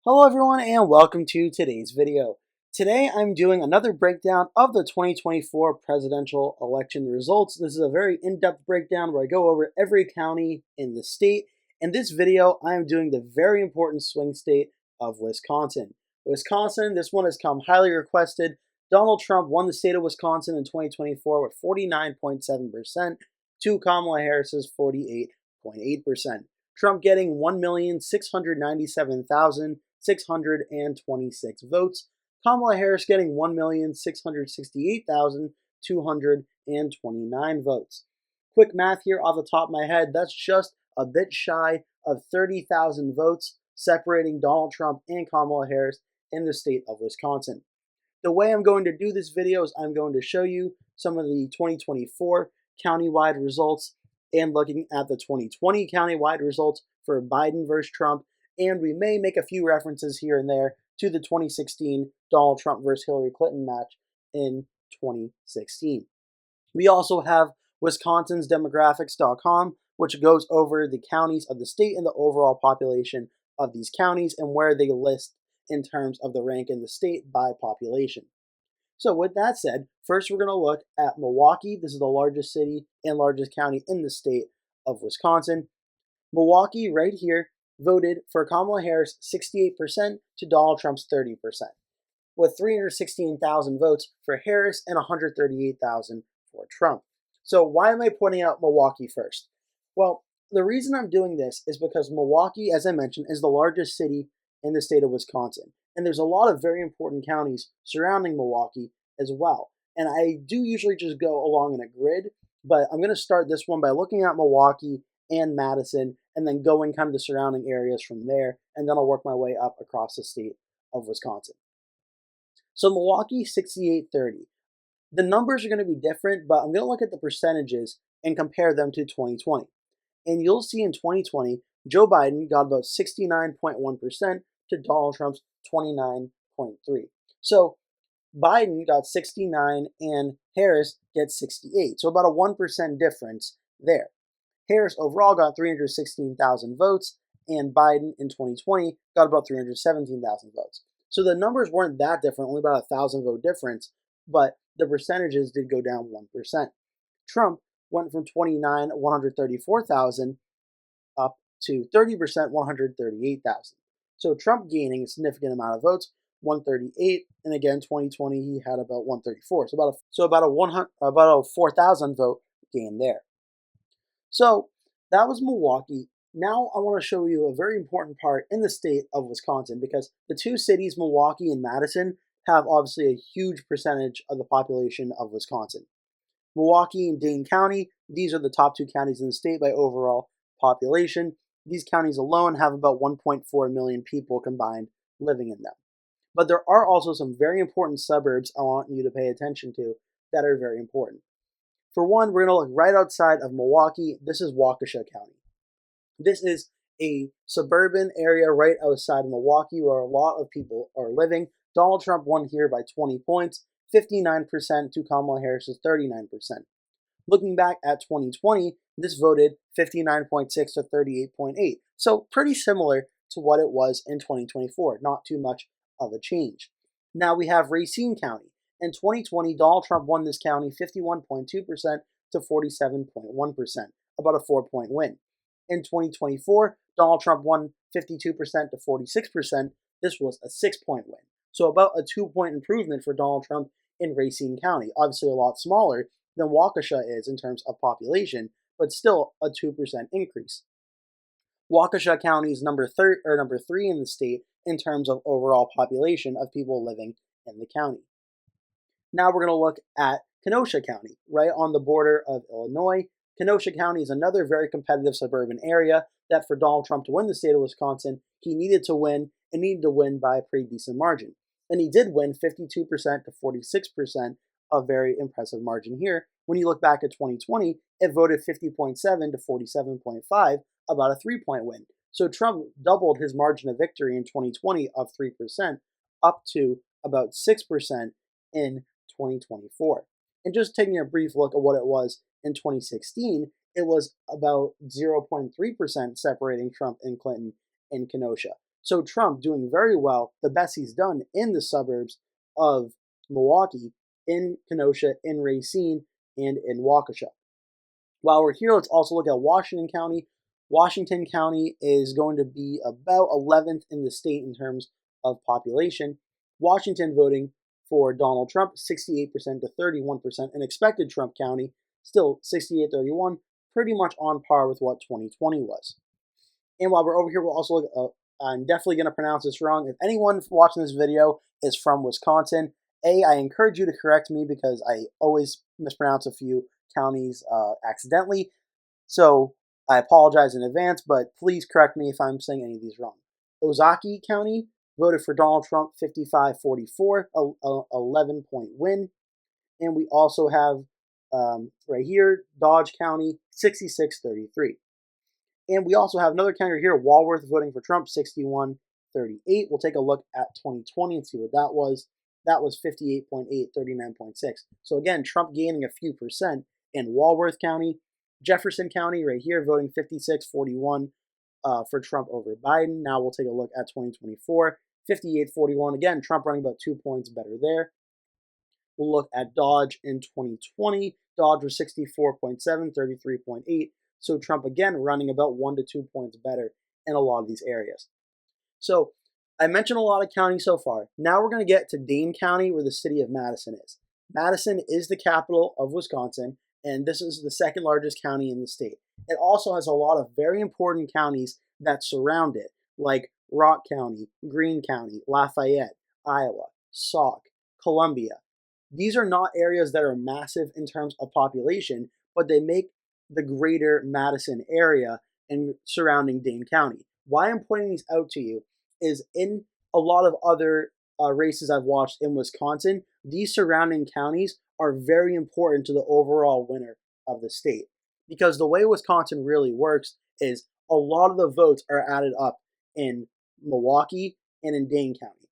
Hello everyone and welcome to today's video. Today I'm doing another breakdown of the 2024 presidential election results. This is a very in-depth breakdown where I go over every county in the state. In this video, I am doing the very important swing state of Wisconsin. Wisconsin, this one has come highly requested. Donald Trump won the state of Wisconsin in 2024 with 49.7% to Kamala Harris's 48.8%. Trump getting 1,697,626 votes. Kamala Harris getting 1,668,229 votes. Quick math here off the top of my head, that's just a bit shy of 30,000 votes separating Donald Trump and Kamala Harris in the state of Wisconsin. The way I'm going to do this video is I'm going to show you some of the 2024 countywide results and looking at the 2020 countywide results for Biden versus Trump, and we may make a few references here and there to the 2016 Donald Trump versus Hillary Clinton match in 2016. We also have Wisconsin's demographics.com, which goes over the counties of the state and the overall population of these counties and where they list in terms of the rank in the state by population. So with that said, first we're going to look at Milwaukee. This is the largest city and largest county in the state of Wisconsin. Milwaukee right here voted for Kamala Harris 68% to Donald Trump's 30%, with 316,000 votes for Harris and 138,000 for Trump. So why am I pointing out Milwaukee first? Well, the reason I'm doing this is because Milwaukee, as I mentioned, is the largest city in the state of Wisconsin. And there's a lot of very important counties surrounding Milwaukee as well. And I do usually just go along in a grid, but I'm going to start this one by looking at Milwaukee and Madison and then going kind of the surrounding areas from there. And then I'll work my way up across the state of Wisconsin. So Milwaukee, 68-30. The numbers are going to be different, but I'm going to look at the percentages and compare them to 2020. And you'll see in 2020, Joe Biden got about 69.1% to Donald Trump's 29.3%. So Biden got 69 and Harris gets 68. So about a 1% difference there. Harris overall got 316,000 votes and Biden in 2020 got about 317,000 votes. So the numbers weren't that different, only about a 1,000 vote difference, but the percentages did go down 1%. Trump went from 29, 134,000 up to 30%, 138,000. So Trump gaining a significant amount of votes, 138, and again 2020 he had about 134. So about a 4,000 vote gain there. So that was Milwaukee. Now I want to show you a very important part in the state of Wisconsin because the two cities, Milwaukee and Madison, have obviously a huge percentage of the population of Wisconsin. Milwaukee and Dane County, these are the top two counties in the state by overall population. These counties alone have about 1.4 million people combined living in them. But there are also some very important suburbs I want you to pay attention to that are very important. For one, we're going to look right outside of Milwaukee. This is Waukesha County. This is a suburban area right outside of Milwaukee where a lot of people are living. Donald Trump won here by 20 points, 59% to Kamala Harris's 39%. Looking back at 2020, this voted 59.6 to 38.8. So pretty similar to what it was in 2024. Not too much of a change. Now we have Racine County. In 2020, Donald Trump won this county 51.2% to 47.1%, about a 4-point win. In 2024, Donald Trump won 52% to 46%. This was a 6-point win. So about a 2-point improvement for Donald Trump in Racine County. Obviously a lot smaller than Waukesha is in terms of population, but still a 2% increase. Waukesha County is number 3 in the state in terms of overall population of people living in the county. Now we're going to look at Kenosha County, right on the border of Illinois. Kenosha County is another very competitive suburban area that for Donald Trump to win the state of Wisconsin, he needed to win and needed to win by a pretty decent margin. And he did win 52% to 46%, a very impressive margin here. When you look back at 2020, it voted 50.7 to 47.5, about a 3-point win. So Trump doubled his margin of victory in 2020 of 3% up to about 6% in 2024. And just taking a brief look at what it was in 2016, it was about 0.3% separating Trump and Clinton in Kenosha. So Trump doing very well, the best he's done in the suburbs of Milwaukee, in Kenosha, in Racine, and in Waukesha. While we're here, let's also look at Washington County. Washington County is going to be about 11th in the state in terms of population. Washington voting for Donald Trump, 68% to 31%. And expected Trump County, still 68-31, pretty much on par with what 2020 was. And while we're over here, we'll also look at, I'm definitely going to pronounce this wrong. If anyone watching this video is from Wisconsin, I encourage you to correct me because I always mispronounce a few counties accidentally. So I apologize in advance, but please correct me if I'm saying any of these wrong. Ozaukee County voted for Donald Trump 55-44, 11-point win. And we also have right here, Dodge County 66-33. And we also have another county here, Walworth voting for Trump 61-38. We'll take a look at 2020 and see what that was. That was 58.8, 39.6. So again, Trump gaining a few percent in Walworth County. Jefferson County right here voting 56-41 for Trump over Biden. Now we'll take a look at 2024. 58-41. Again, Trump running about 2 points better there. We'll look at Dodge in 2020. Dodge was 64.7, 33.8. So Trump again running about 1 to 2 points better in a lot of these areas. So I mentioned a lot of counties so far. Now we're going to get to Dane County, where the city of Madison is. Madison is the capital of Wisconsin, and this is the second largest county in the state. It also has a lot of very important counties that surround it, like Rock County, Greene County, Lafayette, Iowa, Sauk, Columbia. These are not areas that are massive in terms of population, but they make the greater Madison area and surrounding Dane County. Why I'm pointing these out to you is in a lot of other races I've watched in Wisconsin, these surrounding counties are very important to the overall winner of the state. Because the way Wisconsin really works is a lot of the votes are added up in Milwaukee and in Dane County.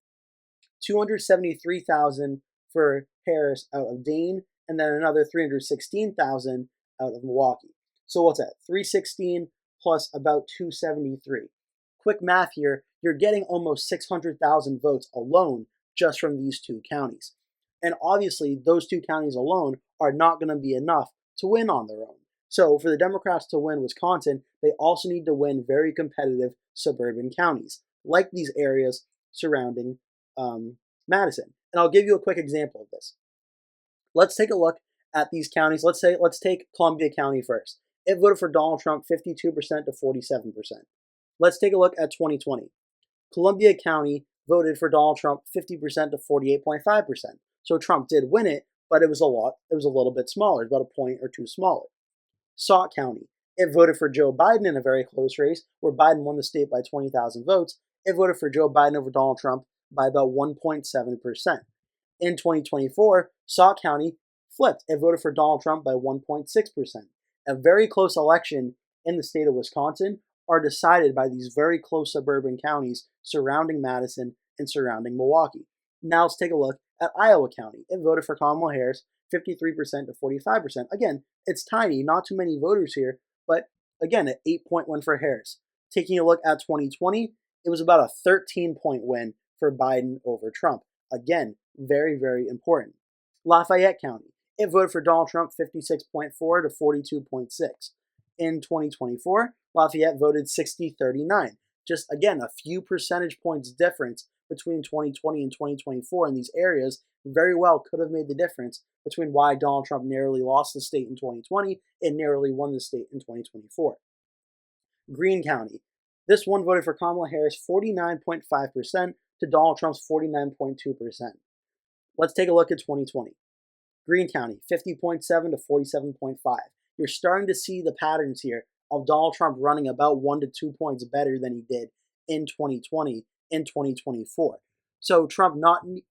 273,000 for Harris out of Dane, and then another 316,000 out of Milwaukee. So what's that? 316 plus about 273. Quick math here, you're getting almost 600,000 votes alone just from these two counties. And obviously, those two counties alone are not going to be enough to win on their own. So for the Democrats to win Wisconsin, they also need to win very competitive suburban counties, like these areas surrounding Madison. And I'll give you a quick example of this. Let's take a look at these counties. Let's take Columbia County first. It voted for Donald Trump 52% to 47%. Let's take a look at 2020. Columbia County voted for Donald Trump 50% to 48.5%. So Trump did win it, but it was a little bit smaller, about a point or two smaller. Sauk County, it voted for Joe Biden in a very close race, where Biden won the state by 20,000 votes. It voted for Joe Biden over Donald Trump by about 1.7%. In 2024, Sauk County flipped. It voted for Donald Trump by 1.6%. A very close election in the state of Wisconsin are decided by these very close suburban counties surrounding Madison and surrounding Milwaukee. Now let's take a look at Iowa County. It voted for Kamala Harris 53% to 45%. Again, it's tiny, not too many voters here, but again, an 8-point win for Harris. Taking a look at 2020, it was about a 13-point win for Biden over Trump. Again, very, very important. Lafayette County, it voted for Donald Trump 56.4 to 42.6. In 2024, Lafayette voted 60-39. Just again, a few percentage points difference between 2020 and 2024 in these areas very well could have made the difference between why Donald Trump narrowly lost the state in 2020 and narrowly won the state in 2024. Greene County, this one voted for Kamala Harris 49.5% to Donald Trump's 49.2%. Let's take a look at 2020. Greene County, 50.7 to 47.5. You're starting to see the patterns here of Donald Trump running about 1 to 2 points better than he did in 2020 and 2024. So Trump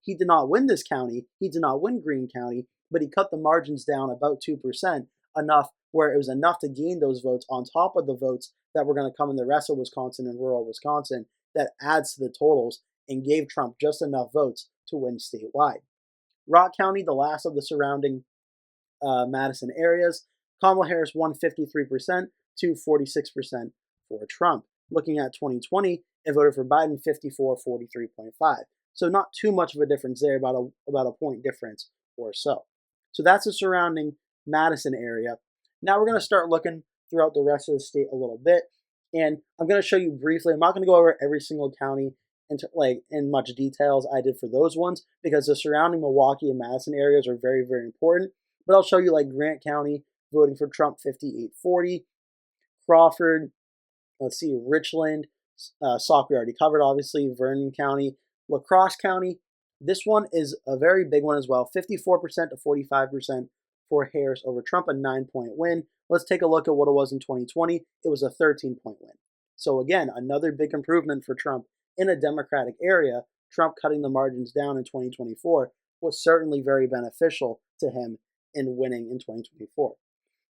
he did not win this county, he did not win Greene County, but he cut the margins down about 2%, enough where it was enough to gain those votes on top of the votes that were going to come in the rest of Wisconsin and rural Wisconsin that adds to the totals and gave Trump just enough votes to win statewide. Rock County, the last of the surrounding Madison areas, Kamala Harris won 53% to 46% for Trump. Looking at 2020, it voted for Biden 54-43.5. So not too much of a difference there, about a point difference or so. So that's the surrounding Madison area. Now we're going to start looking throughout the rest of the state a little bit, and I'm going to show you briefly. I'm not going to go over every single county in much detail as I did for those ones, because the surrounding Milwaukee and Madison areas are very, very important. But I'll show you like Grant County voting for Trump 58-40, Crawford, let's see, Richland, Sauk we already covered, obviously, Vernon County, La Crosse County. This one is a very big one as well, 54% to 45% for Harris over Trump, a 9-point win. Let's take a look at what it was in 2020. It was a 13-point win. So again, another big improvement for Trump in a Democratic area. Trump cutting the margins down in 2024 was certainly very beneficial to him in winning in 2024.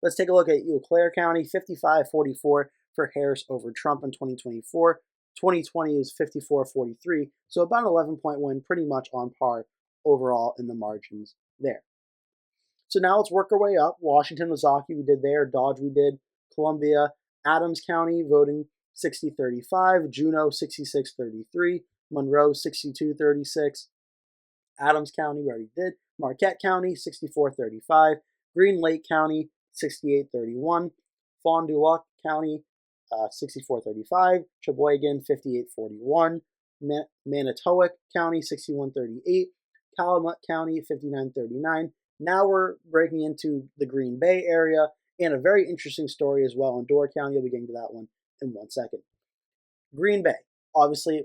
Let's take a look at Eau Claire County, 55-44 for Harris over Trump in 2024. 2020 is 54-43, so about an 11-point win, pretty much on par overall in the margins there. So now let's work our way up. Washington, Ozaukee, we did there. Dodge, we did. Columbia, Adams County voting 60-35. Juneau, 66-33. Monroe, 62-36. Adams County, we already did. Marquette County, 64-35. Green Lake County, 68-31. Fond du Lac County, 64-35. Sheboygan, 58-41. Manitowoc County, 61-38. Calumet County, 59-39. Now we're breaking into the Green Bay area, and a very interesting story as well in Door County. I'll be getting to that one in 1 second. Green Bay, obviously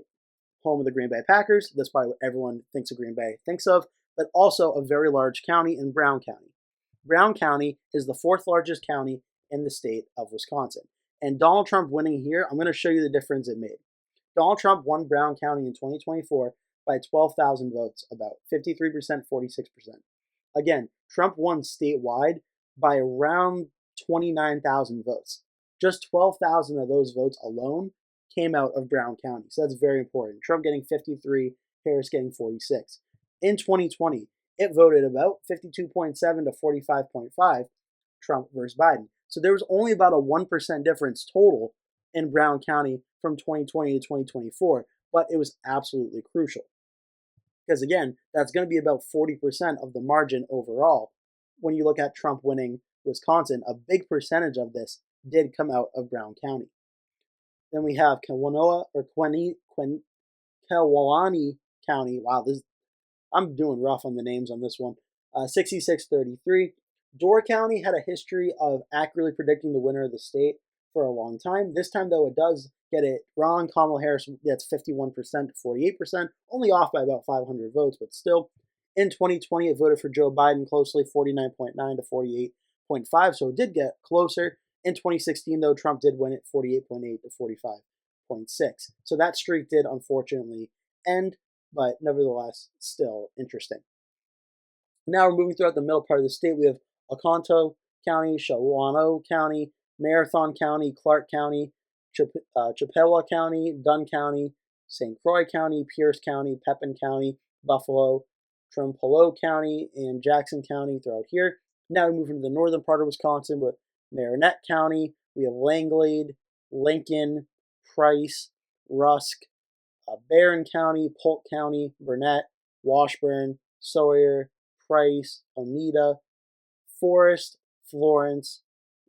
home of the Green Bay Packers. That's probably what everyone thinks of Green Bay thinks of, but also a very large county in Brown County. Brown County is the 4th largest county in the state of Wisconsin. And Donald Trump winning here, I'm going to show you the difference it made. Donald Trump won Brown County in 2024 by 12,000 votes, about 53%, 46%. Again, Trump won statewide by around 29,000 votes. Just 12,000 of those votes alone came out of Brown County. So that's very important. Trump getting 53, Harris getting 46. In 2020, it voted about 52.7 to 45.5 Trump versus Biden. So there was only about a 1% difference total in Brown County from 2020 to 2024, but it was absolutely crucial. Because again, that's going to be about 40% of the margin overall. When you look at Trump winning Wisconsin, a big percentage of this did come out of Brown County. Then we have Keweenaw or Kewaunee County. Wow, I'm doing rough on the names on this one. 66-33. Door County had a history of accurately predicting the winner of the state for a long time. This time, though, it does get it wrong. Kamala Harris gets 51% to 48%, only off by about 500 votes, but still. In 2020, it voted for Joe Biden closely, 49.9 to 48.5, so it did get closer. In 2016, though, Trump did win it, 48.8 to 45.6. So that streak did, unfortunately, end, but nevertheless, still interesting. Now we're moving throughout the middle part of the state. We have Oconto County, Shawano County, Marathon County, Clark County, Chippewa County, Dunn County, St. Croix County, Pierce County, Pepin County, Buffalo, Trempealeau County, and Jackson County throughout here. Now we move into the northern part of Wisconsin with Marinette County. We have Langlade, Lincoln, Price, Rusk, Barron County, Polk County, Burnett, Washburn, Sawyer, Price, Oneida, Forest, Florence,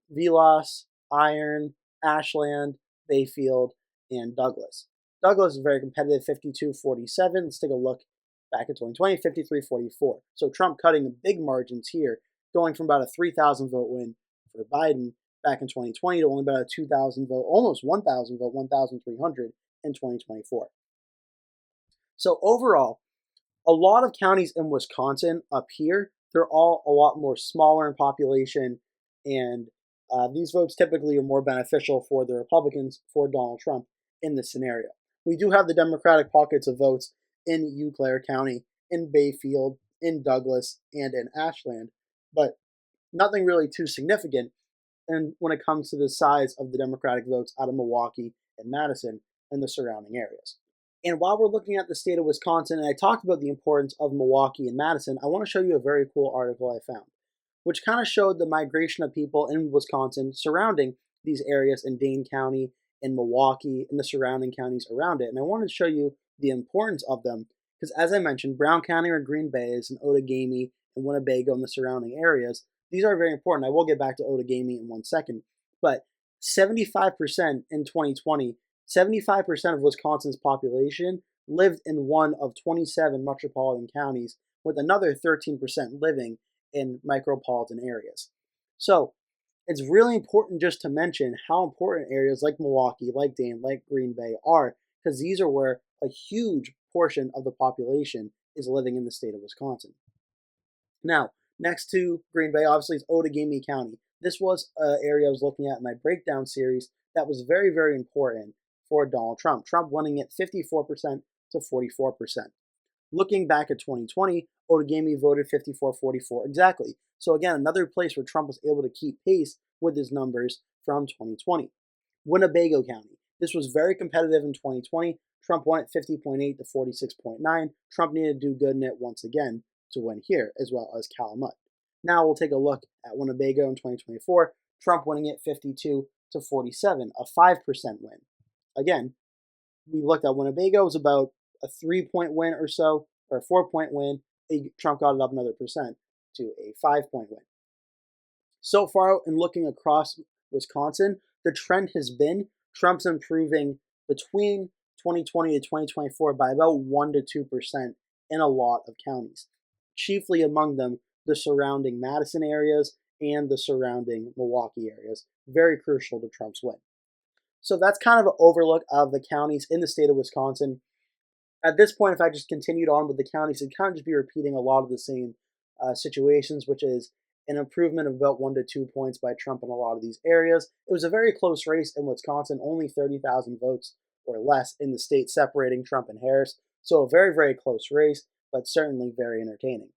Vilas, Iron, Ashland, Bayfield, and Douglas. Douglas is very competitive, 52-47. Let's take a look back at 2020, 53-44. So Trump cutting big margins here, going from about a 3,000 vote win for Biden back in 2020 to only about a 2,000 vote, almost 1,000 vote, 1,300 in 2024. So overall, a lot of counties in Wisconsin up here, they're all a lot more smaller in population, and these votes typically are more beneficial for the Republicans, for Donald Trump in this scenario. We do have the Democratic pockets of votes in Eau Claire County, in Bayfield, in Douglas, and in Ashland, but nothing really too significant. And when it comes to the size of the Democratic votes out of Milwaukee and Madison and the surrounding areas. And while we're looking at the state of Wisconsin, and I talked about the importance of Milwaukee and Madison, I want to show you a very cool article I found, which kind of showed the migration of people in Wisconsin surrounding these areas in Dane County in Milwaukee and the surrounding counties around it. And I wanted to show you the importance of them because, as I mentioned, Brown County or Green Bay is in Outagamie and Winnebago and the surrounding areas. These are very important. I will get back to Outagamie in 1 second. But 75% in 2020, 75% of Wisconsin's population lived in one of 27 metropolitan counties, with another 13% living in micropolitan areas. So it's really important just to mention how important areas like Milwaukee, like Dane, like Green Bay are, because these are where a huge portion of the population is living in the state of Wisconsin. Now, next to Green Bay, obviously, is Outagamie County. This was an area I was looking at in my breakdown series that was very, very important for Donald Trump. Trump winning it 54% to 44%. Looking back at 2020, Outagamie voted 54-44 exactly. So again, another place where Trump was able to keep pace with his numbers from 2020. Winnebago County. This was very competitive in 2020. Trump won at 50.8 to 46.9. Trump needed to do good in it once again to win here, as well as Calumet. Now we'll take a look at Winnebago in 2024. Trump winning it 52 to 47, a 5% win. Again, we looked at Winnebago, it was about a 3-point win or so, or a 4-point win. Trump got it up another percent to a 5-point win. So far, in looking across Wisconsin, the trend has been Trump's improving between 2020 to 2024 by about 1 to 2% in a lot of counties, chiefly among them the surrounding Madison areas and the surrounding Milwaukee areas, very crucial to Trump's win. So that's kind of an overlook of the counties in the state of Wisconsin. At this point, if I just continued on with the counties, it'd kind of just be repeating a lot of the same situations, which is an improvement of about 1 to 2 points by Trump in a lot of these areas. It was a very close race in Wisconsin, only 30,000 votes or less in the state separating Trump and Harris. So a very, very close race, but certainly very entertaining.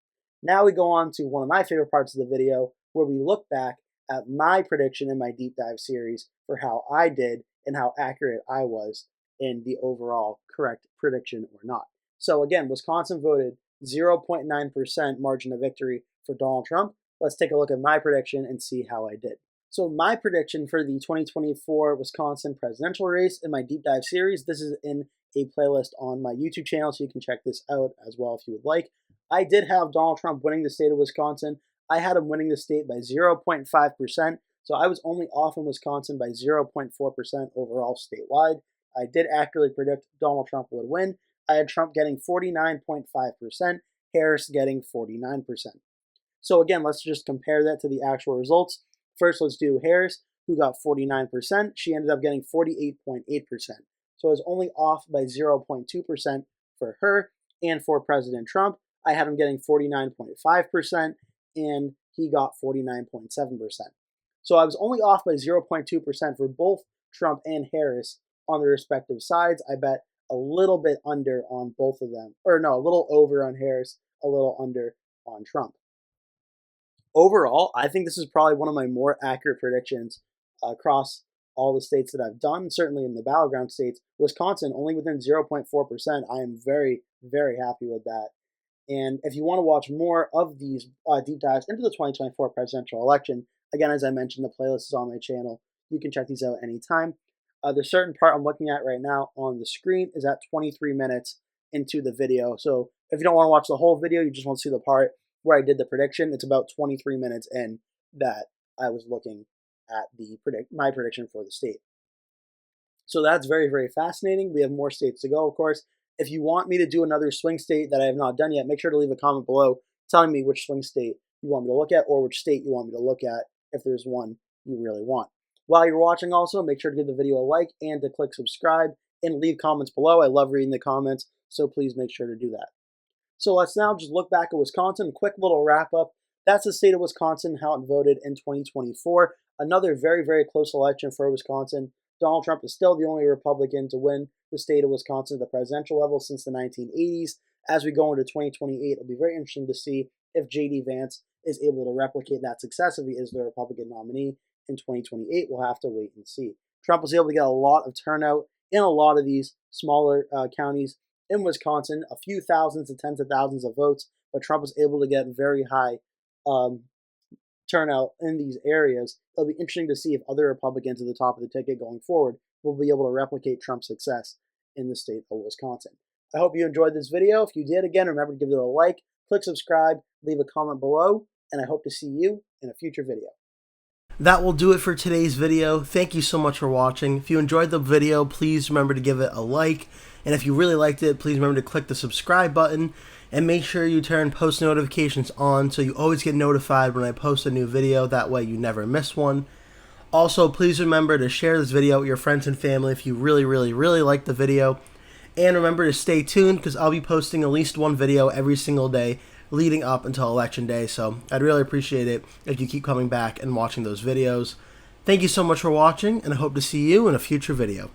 Now we go on to one of my favorite parts of the video, where we look back at my prediction in my deep dive series for how I did and how accurate I was in the overall correct prediction or not. So again, Wisconsin voted 0.9% margin of victory for Donald Trump. Let's take a look at my prediction and see how I did. So my prediction for the 2024 Wisconsin presidential race in my deep dive series, this is in a playlist on my YouTube channel, so you can check this out as well if you would like. I did have Donald Trump winning the state of Wisconsin. I had him winning the state by 0.5%, so I was only off in Wisconsin by 0.4% overall statewide. I did accurately predict Donald Trump would win. I had Trump getting 49.5%, Harris getting 49%. So again, let's just compare that to the actual results. First, let's do Harris, who got 49%. She ended up getting 48.8%. So I was only off by 0.2% for her. And for President Trump, I had him getting 49.5%, and he got 49.7%. So I was only off by 0.2% for both Trump and Harris on their respective sides. I bet a little bit under on both of them. Or no, a little over on Harris, a little under on Trump. Overall, I think this is probably one of my more accurate predictions across all the states that I've done, certainly in the battleground states. Wisconsin, only within 0.4%. I am very, very happy with that. And if you want to watch more of these deep dives into the 2024 presidential election, again, as I mentioned, the playlist is on my channel. You can check these out anytime. The certain part I'm looking at right now on the screen is at 23 minutes into the video. So if you don't want to watch the whole video, you just want to see the part where I did the prediction, it's about 23 minutes in that I was looking at my prediction for the state. So that's very, very fascinating. We have more states to go, of course. If you want me to do another swing state that I have not done yet, make sure to leave a comment below telling me which swing state you want me to look at or which state you want me to look at if there's one you really want. While you're watching also, make sure to give the video a like and to click subscribe and leave comments below. I love reading the comments, so please make sure to do that. So let's now just look back at Wisconsin. A quick little wrap up. That's the state of Wisconsin, how it voted in 2024. Another very, very close election for Wisconsin. Donald Trump is still the only Republican to win the state of Wisconsin at the presidential level since the 1980s. As we go into 2028, it'll be very interesting to see if J.D. Vance is able to replicate that success if he is the Republican nominee in 2028. We'll have to wait and see. Trump was able to get a lot of turnout in a lot of these smaller counties in Wisconsin, a few thousands and tens of thousands of votes, but Trump was able to get very high turnout in these areas. It'll be interesting to see if other Republicans at the top of the ticket going forward will be able to replicate Trump's success in the state of Wisconsin. I hope you enjoyed this video. If you did, again, remember to give it a like, click subscribe, leave a comment below, and I hope to see you in a future video. That will do it for today's video. Thank you so much for watching. If you enjoyed the video, please remember to give it a like. And if you really liked it, please remember to click the subscribe button and make sure you turn post notifications on so you always get notified when I post a new video. That way you never miss one. Also, please remember to share this video with your friends and family if you really like the video. And remember to stay tuned because I'll be posting at least one video every single day leading up until Election Day. So I'd really appreciate it if you keep coming back and watching those videos. Thank you so much for watching, and I hope to see you in a future video.